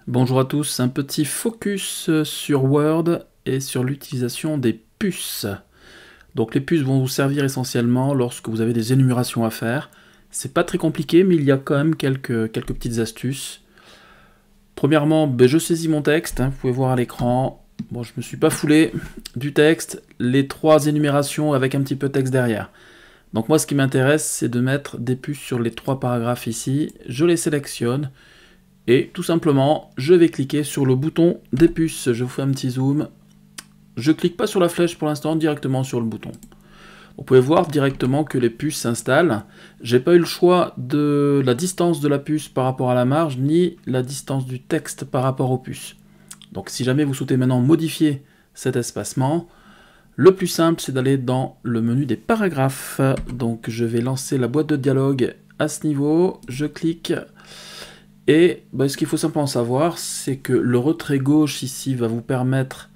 Bonjour à tous, un petit focus sur Word et sur l'utilisation des puces. Donc les puces vont vous servir essentiellement lorsque vous avez des énumérations à faire. C'est pas très compliqué, mais il y a quand même quelques petites astuces. Premièrement, je saisis mon texte, vous pouvez voir à l'écran. Bon, je me suis pas foulé du texte, les trois énumérations avec un petit peu de texte derrière. Donc moi, ce qui m'intéresse, c'est de mettre des puces sur les trois paragraphes ici. Je les sélectionne. Et tout simplement, je vais cliquer sur le bouton des puces. Je vous fais un petit zoom. Je clique pas sur la flèche pour l'instant, directement sur le bouton. Vous pouvez voir directement que les puces s'installent. J'ai pas eu le choix de la distance de la puce par rapport à la marge, ni la distance du texte par rapport aux puces. Donc si jamais vous souhaitez maintenant modifier cet espacement, le plus simple c'est d'aller dans le menu des paragraphes. Donc je vais lancer la boîte de dialogue à ce niveau, je clique. Et ce qu'il faut simplement savoir, c'est que le retrait gauche ici va vous permettre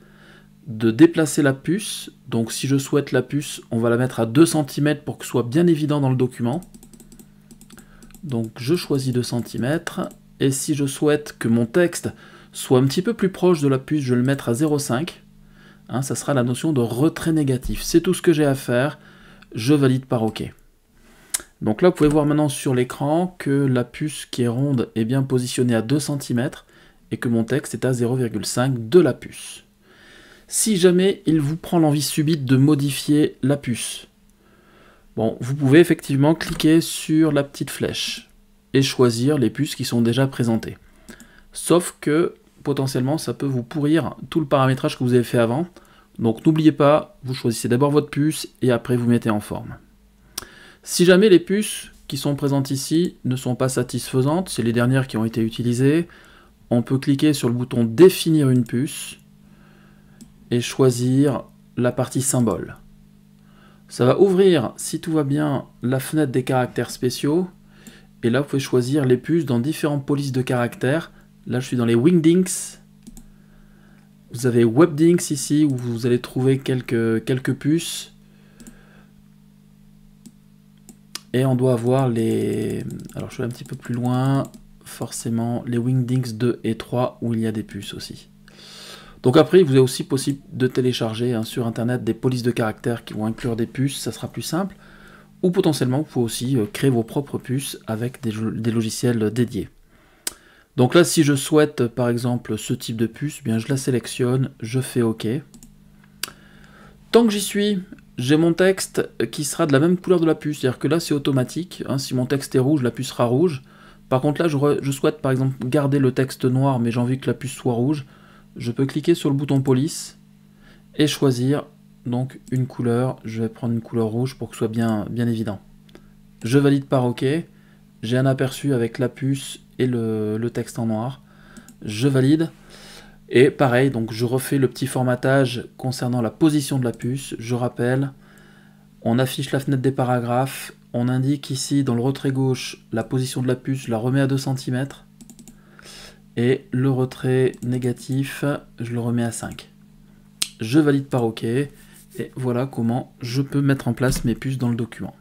de déplacer la puce. Donc si je souhaite la puce, on va la mettre à 2 cm pour que ce soit bien évident dans le document. Donc je choisis 2 cm. Et si je souhaite que mon texte soit un petit peu plus proche de la puce, je vais le mettre à 0,5. Ça sera la notion de retrait négatif. C'est tout ce que j'ai à faire. Je valide par OK. Donc là, vous pouvez voir maintenant sur l'écran que la puce qui est ronde est bien positionnée à 2 cm et que mon texte est à 0,5 de la puce. Si jamais il vous prend l'envie subite de modifier la puce, vous pouvez effectivement cliquer sur la petite flèche et choisir les puces qui sont déjà présentées. Sauf que potentiellement, ça peut vous pourrir tout le paramétrage que vous avez fait avant. Donc n'oubliez pas, vous choisissez d'abord votre puce et après vous mettez en forme. Si jamais les puces qui sont présentes ici ne sont pas satisfaisantes, c'est les dernières qui ont été utilisées, on peut cliquer sur le bouton définir une puce et choisir la partie symbole. Ça va ouvrir, si tout va bien, la fenêtre des caractères spéciaux. Et là, vous pouvez choisir les puces dans différentes polices de caractères. Là, je suis dans les Wingdings. Vous avez Webdings ici, où vous allez trouver quelques puces. Et on doit avoir les... Alors je vais un petit peu plus loin, forcément, les Wingdings 2 et 3, où il y a des puces aussi. Donc après, vous avez aussi possible de télécharger sur Internet des polices de caractères qui vont inclure des puces, ça sera plus simple. Ou potentiellement, vous pouvez aussi créer vos propres puces avec des logiciels dédiés. Donc là, si je souhaite, par exemple, ce type de puce, je la sélectionne, je fais OK. Tant que j'y suis, j'ai mon texte qui sera de la même couleur de la puce, c'est-à-dire que là c'est automatique, si mon texte est rouge, la puce sera rouge. Par contre là je souhaite par exemple garder le texte noir mais j'ai envie que la puce soit rouge, je peux cliquer sur le bouton police et choisir donc une couleur, je vais prendre une couleur rouge pour que ce soit bien évident. Je valide par OK, j'ai un aperçu avec la puce et le texte en noir, je valide. Et pareil, donc je refais le petit formatage concernant la position de la puce. Je rappelle, on affiche la fenêtre des paragraphes, on indique ici dans le retrait gauche la position de la puce, je la remets à 2 cm. Et le retrait négatif, je le remets à 5. Je valide par OK. Et voilà comment je peux mettre en place mes puces dans le document.